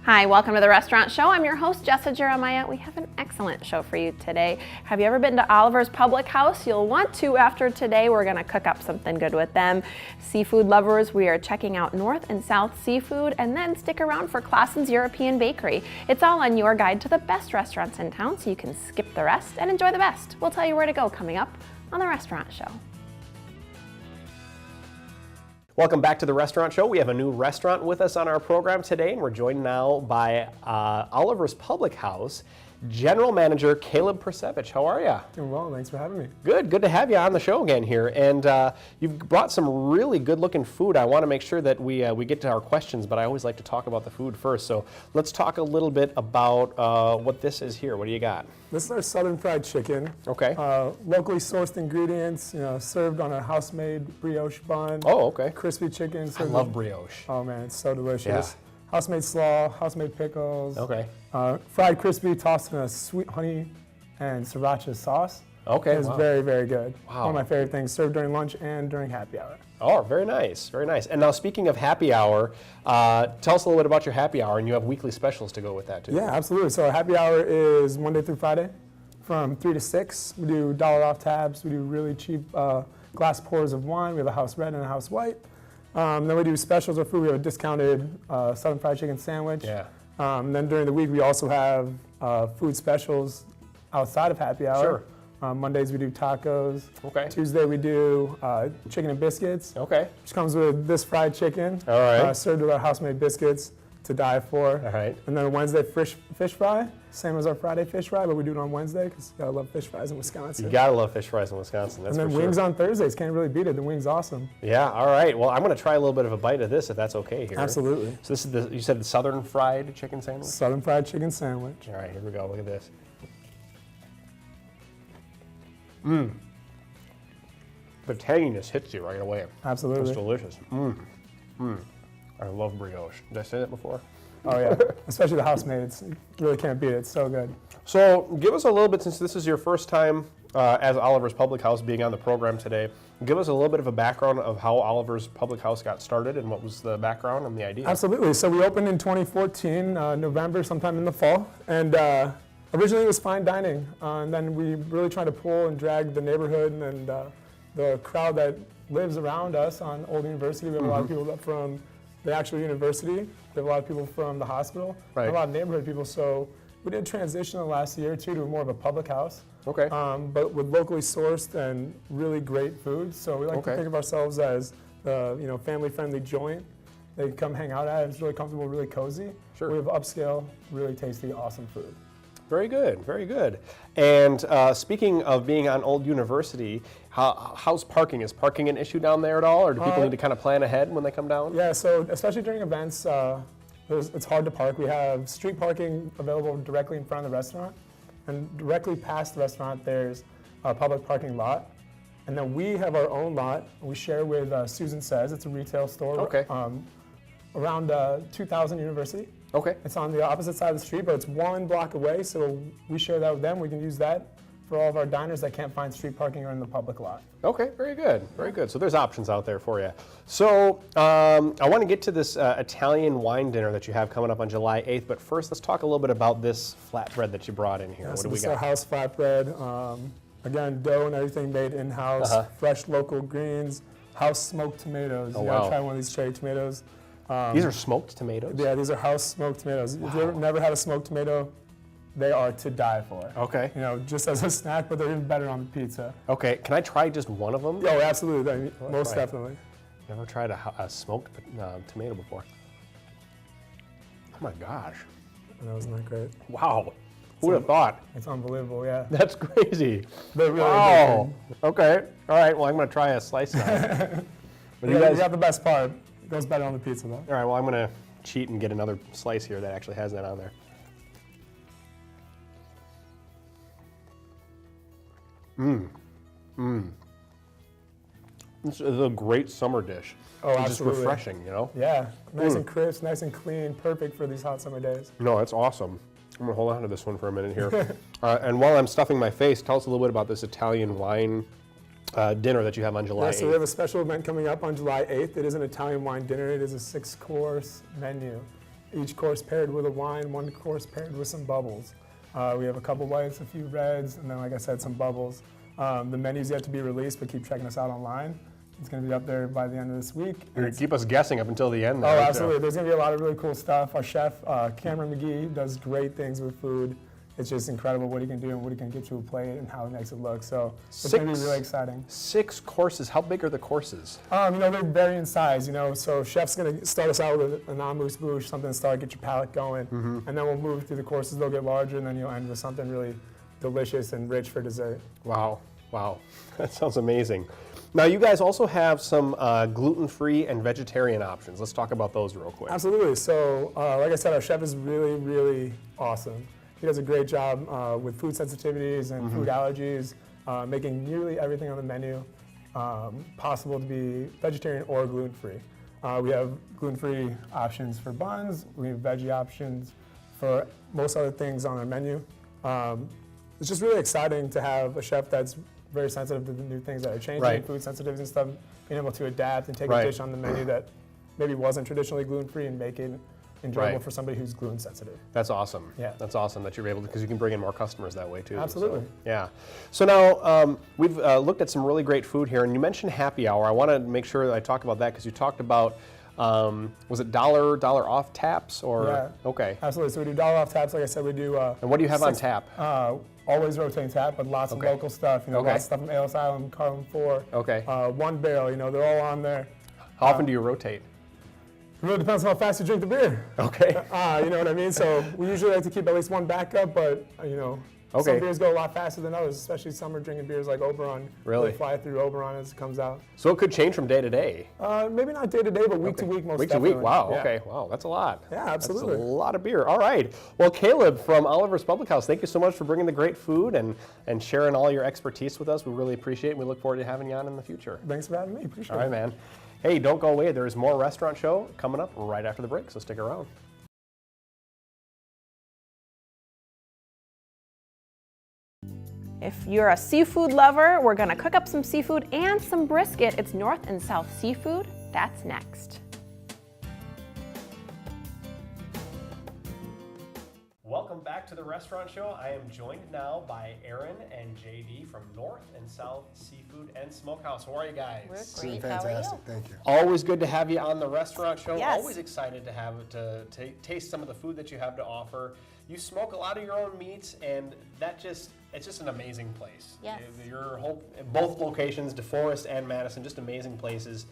Hi, welcome to the Restaurant Show. I'm your host, Jessa Jeremiah. We have an excellent show for you today. Have you ever been to Oliver's Public House? You'll want to after today. We're going to cook up something good with them. Seafood lovers, we are checking out North and South Seafood, and then stick around for Claussens European Bakery. It's all on your guide to the best restaurants in town, so you can skip the rest and enjoy the best. We'll tell you where to go coming up on the Restaurant Show. Welcome back to the Restaurant Show. We have a new restaurant with us on our program today, and we're joined now by Oliver's Public House General Manager Caleb Persevich. How are you? Doing well, thanks for having me. Good to have you on the show again here. And you've brought some really good-looking food. I want to make sure that we get to our questions, but I always like to talk about the food first. So let's talk a little bit about what this is here. What do you got? This is our Southern fried chicken. Okay. Locally sourced ingredients, served on a house-made brioche bun. Oh, okay. Crispy chicken. I love brioche. Oh man, it's so delicious. Yeah. House-made slaw, house-made pickles. Okay. Fried crispy, tossed in a sweet honey and sriracha sauce. Okay. It's wow. very, very good. Wow. One of my favorite things, served during lunch and during happy hour. Oh, very nice, very nice. And now speaking of happy hour, tell us a little bit about your happy hour, and you have weekly specials to go with that too. Yeah, absolutely. So our happy hour is Monday through Friday from 3 to 6. We do $1 off tabs. We do really cheap glass pours of wine. We have a house red and a house white. Then we do specials of food. We have a discounted Southern fried chicken sandwich. Yeah. Then during the week, we also have food specials outside of happy hour. Sure. Mondays, we do tacos. Okay. Tuesday, we do chicken and biscuits. Okay. Which comes with this fried chicken. All right. Served with our house-made biscuits to die for. All right. And then Wednesday, fish fry. Same as our Friday fish fry, but we do it on Wednesday because you gotta love fish fries in Wisconsin. You gotta love fish fries in Wisconsin, that's and then for wings sure. on Thursdays, can't really beat it. The wings awesome. Yeah, all right. Well, I'm gonna try a little bit of a bite of this if that's okay here. Absolutely. So this is you said the Southern fried chicken sandwich? Southern fried chicken sandwich. All right, here we go, look at this. The tanginess hits you right away. Absolutely. It's delicious. I love brioche. Did I say that before? Oh yeah, especially the house-made. You really can't beat it. It's so good. So give us a little bit, since this is your first time as Oliver's Public House being on the program today, give us a little bit of a background of how Oliver's Public House got started and what was the background and the idea. Absolutely. So we opened in 2014, November, sometime in the fall. And originally it was fine dining. And then we really tried to pull and drag the neighborhood and the crowd that lives around us on Old University. We have a lot of people that from the actual university. We have a lot of people from the hospital. Right. A lot of neighborhood people. So we did transition the last year or two to more of a public house. Okay. But with locally sourced and really great food. So we like to think of ourselves as the family-friendly joint. They can come hang out at. It's really comfortable, really cozy. Sure. We have upscale, really tasty, awesome food. Very good, very good. And speaking of being on Old University, how's parking? Is parking an issue down there at all, or do people need to kind of plan ahead when they come down? Yeah, so especially during events, it's hard to park. We have street parking available directly in front of the restaurant, and directly past the restaurant there's a public parking lot. And then we have our own lot. We share with Susan Says. It's a retail store around 2000 University. Okay. It's on the opposite side of the street, but it's 1 block away, so we share that with them. We can use that for all of our diners that can't find street parking or in the public lot. Okay, very good, very good. So there's options out there for you. So I want to get to this Italian wine dinner that you have coming up on July 8th, but first let's talk a little bit about this flatbread that you brought in here. What do we got? This is our house flatbread. Again, dough and everything made in-house, fresh local greens, house smoked tomatoes. You gotta try one of these cherry tomatoes. These are smoked tomatoes? Yeah, these are house smoked tomatoes. If you've never had a smoked tomato, they are to die for. Okay. Just as a snack, but they're even better on the pizza. Okay, can I try just one of them? Oh, absolutely, most definitely. Never tried a smoked tomato before. Oh my gosh. That wasn't that great. Wow. Who would have thought? It's unbelievable, yeah. That's crazy. They're really wow. Okay. All right. Well, I'm going to try a slice now. You got the best part. It goes better on the pizza, though. All right. Well, I'm going to cheat and get another slice here that actually has that on there. This is a great summer dish. Oh, it's absolutely. just refreshing, Yeah, nice and crisp, nice and clean, perfect for these hot summer days. No, it's awesome. I'm gonna hold on to this one for a minute here. And while I'm stuffing my face, tell us a little bit about this Italian wine dinner that you have on July 8th. So we have a special event coming up on July 8th. It is an Italian wine dinner. It is a 6-course menu. each course paired with a wine, one course paired with some bubbles. We have a couple whites, a few reds, and then, like I said, some bubbles. The menu's yet to be released, but keep checking us out online. It's going to be up there by the end of this week. You're gonna keep us guessing up until the end there. Oh, absolutely. There's going to be a lot of really cool stuff. Our chef, Cameron McGee, does great things with food. It's just incredible what he can do and what he can get to a plate and how he makes it look. So it's going to be really exciting. 6 courses. How big are the courses? You know, they vary in size, you know. So chef's going to start us out with a non-mousse bouche, something to start, get your palate going. And then we'll move through the courses. They'll get larger, and then you'll end with something really delicious and rich for dessert. Wow. Wow. That sounds amazing. Now, you guys also have some gluten-free and vegetarian options. Let's talk about those real quick. Absolutely. So, like I said, our chef is really, really awesome. He does a great job with food sensitivities and food allergies, making nearly everything on the menu possible to be vegetarian or gluten-free. We have gluten-free options for buns. We have veggie options for most other things on our menu. It's just really exciting to have a chef that's very sensitive to the new things that are changing, food sensitivities and stuff, being able to adapt and take a dish on the menu that maybe wasn't traditionally gluten-free and make it enjoyable for somebody who's gluten sensitive. That's awesome. Yeah. That's awesome that you're able to, because you can bring in more customers that way too. Absolutely. So, yeah. So now we've looked at some really great food here, and you mentioned happy hour. I want to make sure that I talk about that because you talked about, was it dollar off taps or? Yeah. Okay. Absolutely. So we do dollar off taps. Like I said, we do. And what do you have on tap? Always rotating tap, but lots of local stuff. You know, lots of stuff from Ellis Island, Carlin 4. Okay. One barrel. You know, they're all on there. How often do you rotate? It really depends on how fast you drink the beer. Okay. You know what I mean? So we usually like to keep at least one backup, but you know, some beers go a lot faster than others, especially summer drinking beers like Oberon. Really? They fly through Oberon as it comes out. So it could change from day to day. Maybe not day to day, but week to week most Week definitely. to week, wow, Yeah. okay, wow, that's a lot. Yeah, absolutely. That's a lot of beer. All right. Well, Caleb from Oliver's Public House, thank you so much for bringing the great food and sharing all your expertise with us. We really appreciate it, and we look forward to having you on in the future. Thanks for having me. Appreciate it. All right, man. Hey, don't go away. There's more Restaurant Show coming up right after the break, so stick around. If you're a seafood lover, we're gonna cook up some seafood and some brisket. It's North and South Seafood. That's next. Welcome back to the Restaurant Show. I am joined now by Aaron and JD from North and South Seafood and Smokehouse. How are you guys? We're Doing great. How are fantastic, you? thank you. Always good to have you on the Restaurant Show. Yes. Always excited to have taste some of the food that you have to offer. You smoke a lot of your own meats, and it's just an amazing place. Yes. Your both locations, DeForest and Madison, just amazing places.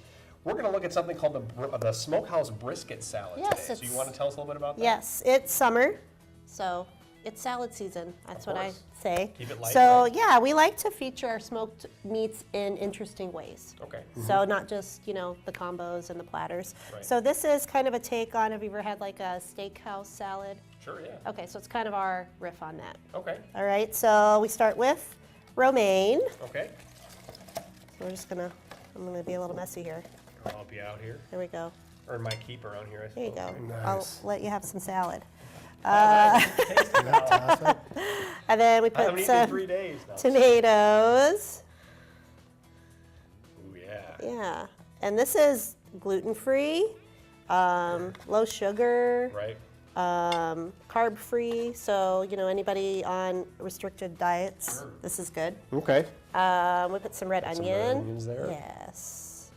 We're going to look at something called the Smokehouse Brisket Salad Yes, today. So you want to tell us a little bit about that? Yes, it's summer, so it's salad season. That's what I course. say. Keep it light, So right? yeah, we like to feature our smoked meats in interesting ways. Okay. So not just, you know, the combos and the platters. Right. So this is kind of a take on, have you ever had like a steakhouse salad? Sure, yeah. Okay, so it's kind of our riff on that. Okay. All right, so we start with romaine. Okay. So we're I'm gonna be a little messy here. I'll help you out here. There we go. Earn my keep around here, I There you suppose. go. Nice. I'll let you have some salad. Fantastic. And then we I haven't put eaten in some 3 days now. tomatoes. Ooh, yeah. Yeah, and this is gluten-free, low sugar, Right. carb-free. So you know, anybody on restricted diets, Sure. this is good. Okay. We put some red Some onion. red onions there. Yes.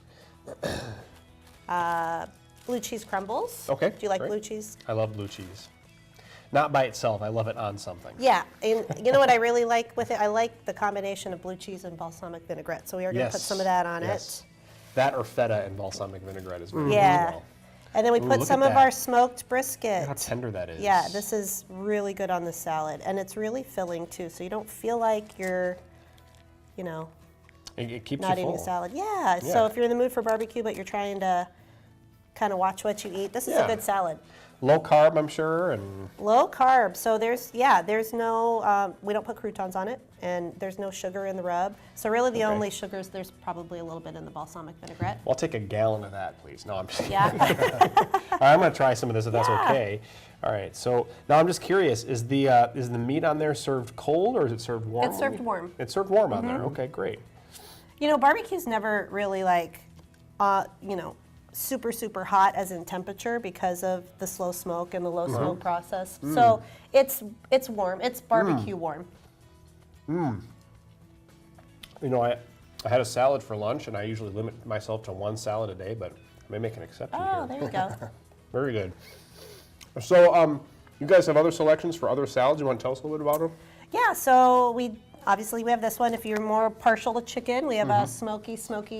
Blue cheese crumbles. Okay, Do you like great. blue cheese? I love blue cheese. Not by itself. I love it on something. Yeah, and you know what I really like with it? I like the combination of blue cheese and balsamic vinaigrette. So we are going to put some of that on yes. it. That or feta and balsamic vinaigrette is very good Yeah. as well. And then we Ooh, put look some at of that. our smoked brisket. Look how tender that is. Yeah, this is really good on the salad, and it's really filling too. So you don't feel like you're, you know, It keeps not you eating full. salad. Yeah. Yeah. So if you're in the mood for barbecue, but you're trying to kind of watch what you eat, this is Yeah. a good salad. Low carb, I'm sure, and Low carb. So there's no, we don't put croutons on it, and there's no sugar in the rub. So really the Okay. only sugars, there's probably a little bit in the balsamic vinaigrette. I'll take a gallon of that, please. No, I'm just Yeah. All right, I'm going to try some of this if that's Yeah. okay. All right. So now I'm just curious: is the meat on there served cold or is it served warm? It's served warm. It's served warm on there. Okay, great. You know, barbecue's never really like, you know, super, super hot as in temperature because of the slow smoke and the low smoke process. So it's warm. It's barbecue warm. You know, I had a salad for lunch, and I usually limit myself to one salad a day, but I may make an exception Oh, here. there you go. Very good. So, you guys have other selections for other salads. You want to tell us a little bit about them? Yeah, so we have this one. If you're more partial to chicken, we have a smoky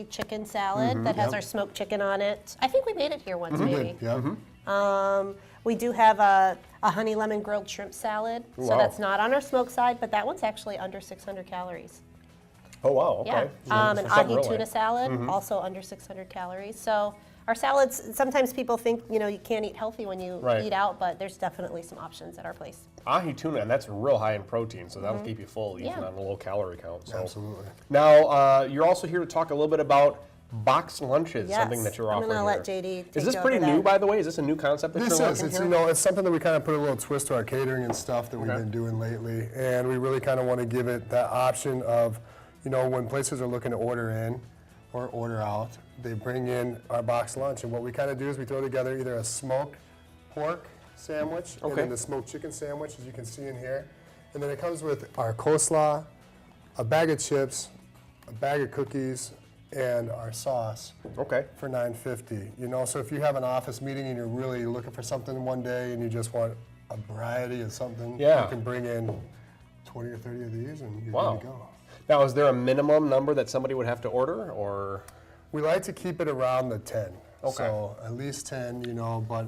chicken salad that has our smoked chicken on it. I think we made it here once, maybe. Yeah. We do have a honey lemon grilled shrimp salad. So Wow. that's not on our smoked side, but that one's actually under 600 calories. Oh, wow, okay. Yeah. So An something ahi real tuna light. salad, also under 600 calories. So our salads, sometimes people think, you know, you can't eat healthy when you Right. eat out, but there's definitely some options at our place. Ahi tuna, and that's real high in protein, so that'll keep you full even Yeah. on a low calorie count. So. Absolutely. Now, you're also here to talk a little bit about box lunches, Yes. something that you're I'm offering gonna let here. JD Is take this over pretty that. new, by the way? Is this a new concept that This you're is, working it's, here? you know, it's something that we kind of put a little twist to our catering and stuff that we've Okay. been doing lately. And we really kind of want to give it that option of, you know, when places are looking to order in or order out, they bring in our box lunch. And what we kind of do is we throw together either a smoked pork sandwich and Okay. then the smoked chicken sandwich, as you can see in here. And then it comes with our coleslaw, a bag of chips, a bag of cookies, and our sauce Okay. for $9.50. You know, so if you have an office meeting and you're really looking for something one day and you just want a variety of something, Yeah. you can bring in 20 or 30 of these and you're Wow. good to go. Now, is there a minimum number that somebody would have to order, or? We like to keep it around the 10. Okay. So at least 10, you know, but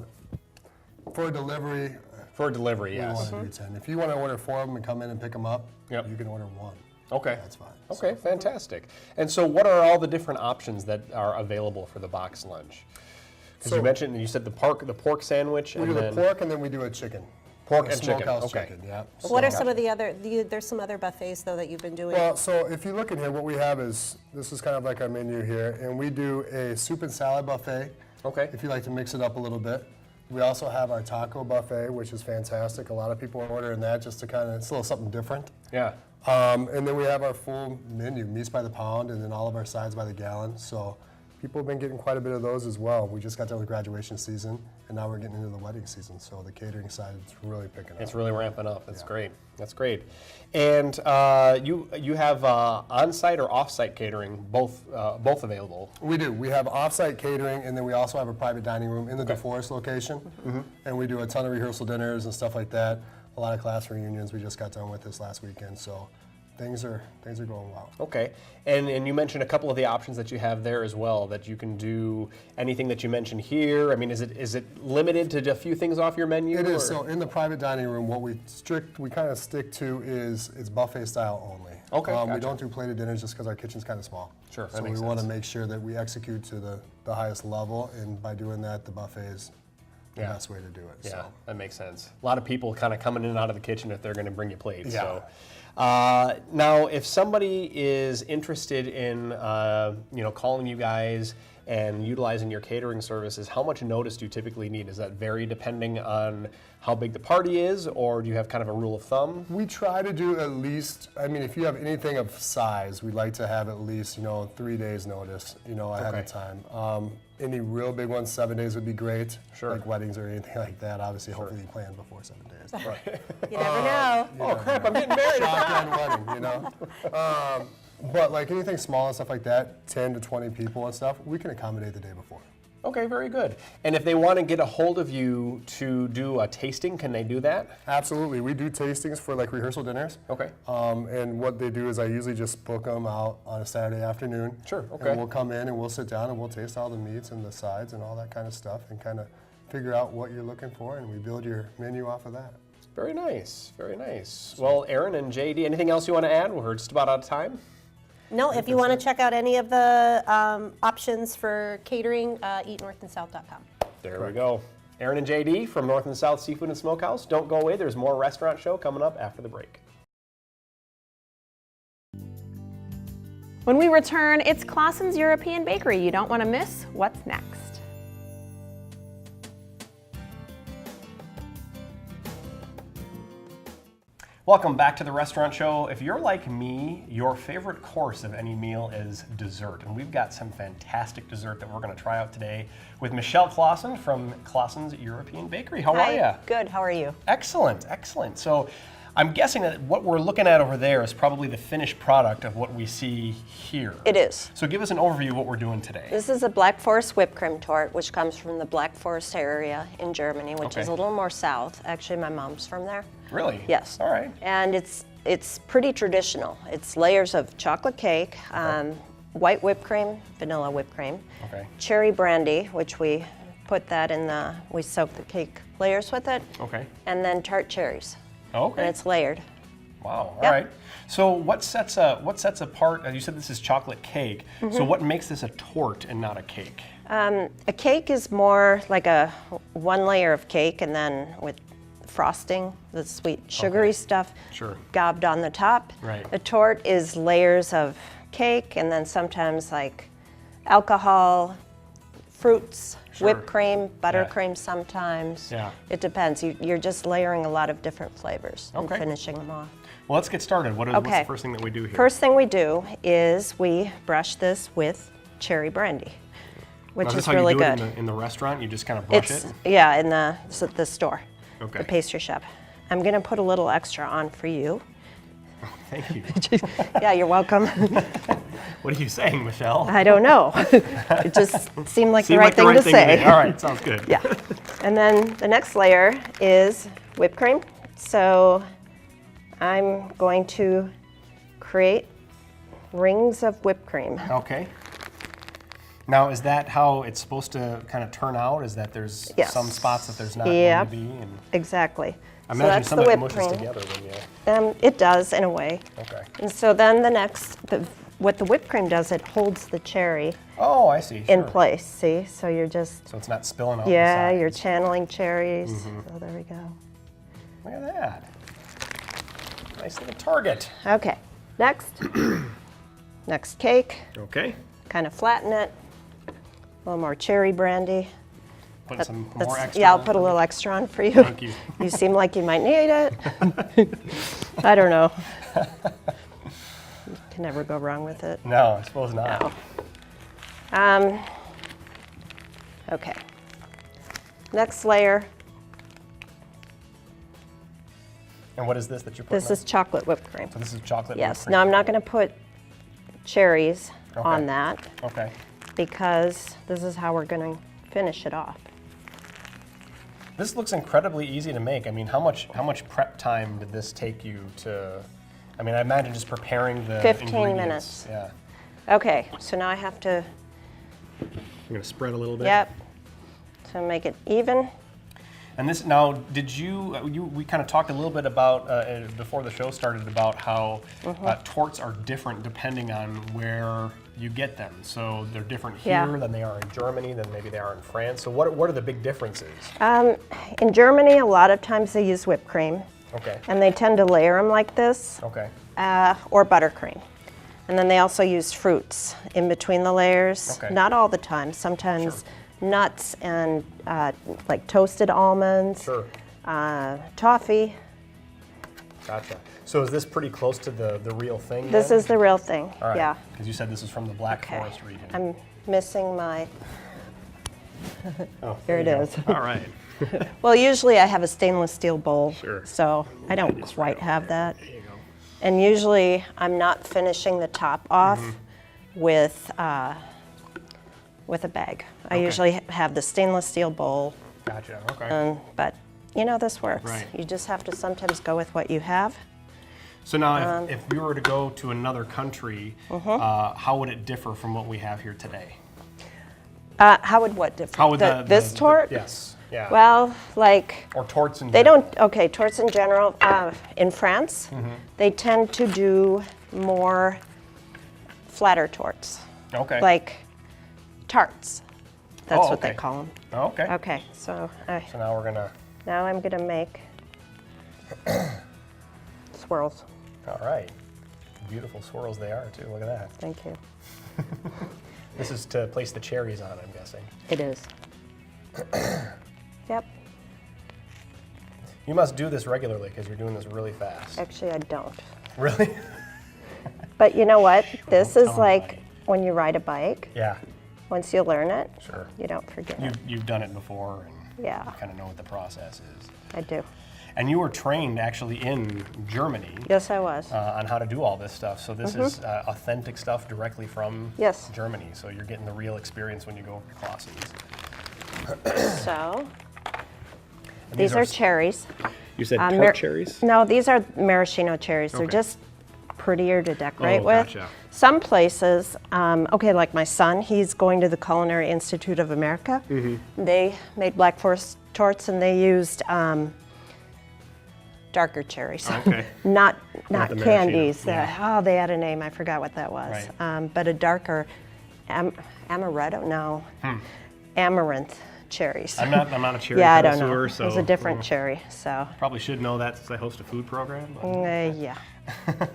for delivery, For delivery, we yes. want to do 10. If you want to order 4 of them and come in and pick them up, Yep. you can order 1. Okay. That's fine. Okay, fantastic. And so what are all the different options that are available for the box lunch? Because you So- mentioned, you said the pork sandwich, We and do the then pork and then we do a chicken. Pork A and chicken, smokehouse okay. chicken, yeah. What are So- some of the other, there's some other buffets though that you've been doing? Well, so if you look in here, what we have is, this is kind of like our menu here, and we do a soup and salad buffet. Okay. If you like to mix it up a little bit. We also have our taco buffet, which is fantastic. A lot of people are ordering that just to kind of, it's a little something different. Yeah. And then we have our full menu, meats by the pound, and then all of our sides by the gallon. So people have been getting quite a bit of those as well. We just got done with graduation season, and now we're getting into the wedding season. So the catering side is really picking up. It's really ramping up. That's Yeah. great. That's great. And you have on-site or off-site catering, both available. We do. We have off-site catering, and then we also have a private dining room in the DeForest location. And we do a ton of rehearsal dinners and stuff like that. A lot of class reunions we just got done with this last weekend. So things are going well. Okay. And you mentioned a couple of the options that you have there as well, that you can do anything that you mentioned here. I mean, is it limited to a few things off your menu? It is. or- So in the private dining room, what we kind of stick to is it's buffet style only. Okay, We gotcha. don't do plated dinners just because our kitchen's kind of small. Sure, that So we makes want to sense. make sure that we execute to the highest level, and by doing that, the buffet is the Yeah. best way to do it. Yeah, So. that makes sense. A lot of people kind of coming in and out of the kitchen if they're going to bring you plates. Yeah. So, now, if somebody is interested in, calling you guys and utilizing your catering services, how much notice do you typically need? Does that vary depending on how big the party is, or do you have kind of a rule of thumb? We try to do at least, I mean, if you have anything of size, we'd like to have at least, 3 days notice, ahead Okay. of time. Any real big ones, 7 days would be great. Sure. Like weddings or anything like that. Obviously, hopefully you plan before 7 days. You never know. Oh, crap, I'm getting married. Shotgun wedding, But like anything small and stuff like that, 10 to 20 people and stuff, we can accommodate the day before. Okay, very good. And if they want to get a hold of you to do a tasting, can they do that? Absolutely. We do tastings for like rehearsal dinners. Okay. And what they do is I usually just book them out on a Saturday afternoon. Sure, okay. And we'll come in and we'll sit down and we'll taste all the meats and the sides and all that kind of stuff and kind of figure out what you're looking for, and we build your menu off of that. Very nice, very nice. Well, Aaron and JD, anything else you want to add? We're just about out of time. No, if you want to check out any of the options for catering, eatnorthandsouth.com. There we go. Aaron and JD from North and South Seafood and Smokehouse. Don't go away. There's more restaurant show coming up after the break. When we return, it's Claussens European Bakery. You don't want to miss what's next. Welcome back to the Restaurant Show. If you're like me, your favorite course of any meal is dessert. And we've got some fantastic dessert that we're going to try out today with Michelle Claussen from Claussens European Bakery. How are you? Good, how are you? Excellent, excellent. So I'm guessing that what we're looking at over there is probably the finished product of what we see here. It is. So give us an overview of what we're doing today. This is a Black Forest whipped cream tort, which comes from the Black Forest area in Germany, which is a little more south. Actually, my mom's from there. Really? Yes. All right. And it's pretty traditional. It's layers of chocolate cake, white whipped cream, vanilla whipped cream, cherry brandy, which we put that in we soak the cake layers with it, and then tart cherries. Okay. And it's layered. Wow. All right. So what sets apart? You said this is chocolate cake. So what makes this a tort and not a cake? A cake is more like a one layer of cake, and then with frosting, the sweet sugary stuff gobbed on the top. Right. A tort is layers of cake, and then sometimes like alcohol, fruits, whipped cream, buttercream sometimes. Yeah. It depends. You're just layering a lot of different flavors and finishing them off. Well, let's get started. What's the first thing that we do here? First thing we do is we brush this with cherry brandy, which is really good. Is this how you do it in the restaurant? You just kind of brush it? Yeah, in the store, the pastry shop. I'm going to put a little extra on for you. Oh, thank you. Yeah, you're welcome. What are you saying, Michelle? I don't know. It just seemed like the right thing to say. All right, sounds good. Yeah. And then the next layer is whipped cream. So I'm going to create rings of whipped cream. Okay. Now, is that how it's supposed to kind of turn out? Is that there's some spots that there's not going to be? Exactly. I so imagine that's some the of it whipped mushes cream. together when you... It does, in a way. Okay. And so then what the whipped cream does, it holds the cherry I see. in place, see? So you're just... So it's not spilling out the sides. You're sides. channeling cherries. So there we go. Look at that. Nice little target. Okay, next. Next cake. Okay. Kind of flatten it. A little more cherry brandy. Put some more extra Yeah, I'll on put a for little me. extra on for you. Thank you. You seem like you might need it. I don't know. You can never go wrong with it. No, I suppose not. No. Okay. Next layer. And what is this that you're putting This is chocolate whipped cream. So this is chocolate Yes. whipped cream. Now I'm not going to put cherries on that Okay. because this is how we're going to finish it off. This looks incredibly easy to make. I mean, how much prep time did this take you to? I mean, I imagine just preparing the 15 ingredients. minutes. Yeah. Okay, so now I have to, You're gonna spread a little bit. yep, to make it even. And this now, did we kind of talked a little bit about before the show started about how torts are different depending on where you get them. So they're different here than they are in Germany, than maybe they are in France. So what are the big differences? In Germany, a lot of times they use whipped cream, Okay. and they tend to layer them like this, Okay. or buttercream. And then they also use fruits in between the layers. Okay. Not all the time, sometimes nuts and like toasted almonds, toffee. Gotcha. So is this pretty close to the real thing? This then? is the real thing, All right. yeah. Because you said this is from the Black Okay. Forest region. I'm missing my, Oh, here it there you is. go. All right. Well, usually I have a stainless steel bowl, Sure. so I don't quite have that. There you go. And usually I'm not finishing the top off with a bag. I usually have the stainless steel bowl, Gotcha. Okay. but you know, this works. Right. You just have to sometimes go with what you have. So now, if we were to go to another country, how would it differ from what we have here today? How would what differ? How would this tort? Yes. Yeah. Well, like, or torts in they general. don't, okay, torts in general, in France, they tend to do more flatter torts, Okay. like tarts. That's Oh, what they okay. call them. Okay. Okay, so So now we're gonna. now I'm gonna make swirls. All right. Beautiful swirls they are too. Look at that. Thank you. This is to place the cherries on, I'm guessing. It is. Yep. You must do this regularly because you're doing this really fast. Actually, I don't. Really? But you know what? This Don't is tell me like about it. when you ride a bike. Yeah. Once you learn it, Sure. you don't forget it. You've done it before and Yeah. you kind of know what the process is. I do. And you were trained actually in Germany Yes, I was. on how to do all this stuff. So this is authentic stuff directly from Yes. Germany. So you're getting the real experience when you go to Claussens. So And these are cherries. You said mar- cherries? No, these are maraschino cherries. They're Okay. just prettier to decorate Oh, with. gotcha. Some places, okay, like my son, he's going to the Culinary Institute of America. Mm-hmm. They made Black Forest torts and they used darker cherries. Okay. not the maraschino, candies. yeah. They had a name, I forgot what that was. Right. But a darker amaretto, no, amaranth cherries. I'm not a cherry Yeah, I don't know. connoisseur, It so was a different cherry, so. probably should know that since I host a food program. But Yeah.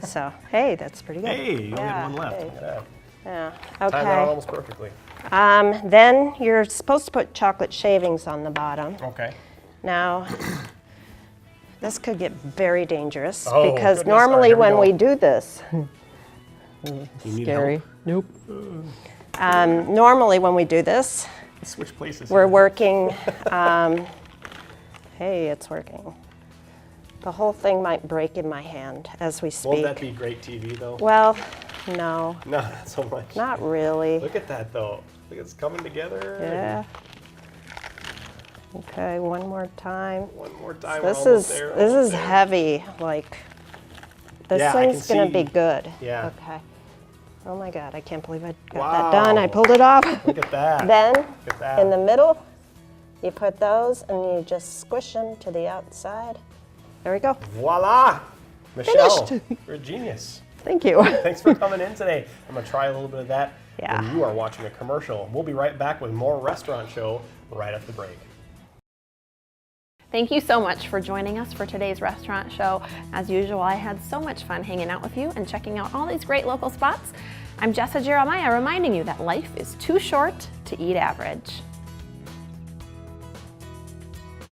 So, hey, that's pretty good. hey, you only Yeah, have one left. hey. Look at that. Yeah. Timed that out Okay. almost perfectly. Then you're supposed to put chocolate shavings on the bottom. Okay. Now, this could get very dangerous Oh, because goodness. All right, normally here we when go. we do this, You need scary. help? Nope. Normally when we do this, Let's switch places. we're here. working. Hey, it's working. The whole thing might break in my hand as we speak. Won't that be great TV though? Well, no, No, not so much. not really. Look at that though. Look, it's coming together. Yeah. Okay, one more time. One more time. This we're almost is there, this almost is there. heavy. Like this Yeah, I thing's can gonna be see- good. yeah. Okay. Oh my God, I can't believe I got Wow. that done. I pulled it off. Look at that. Then Look at that. in the middle, you put those and you just squish them to the outside. There we go. Voila! Michelle, Finished. you're a genius. Thank you. Thanks for coming in today. I'm gonna try a little bit of that Yeah. when you are watching a commercial. We'll be right back with more Restaurant Show right after the break. Thank you so much for joining us for today's restaurant show. As usual, I had so much fun hanging out with you and checking out all these great local spots. I'm Jessa Jeremiah reminding you that life is too short to eat average.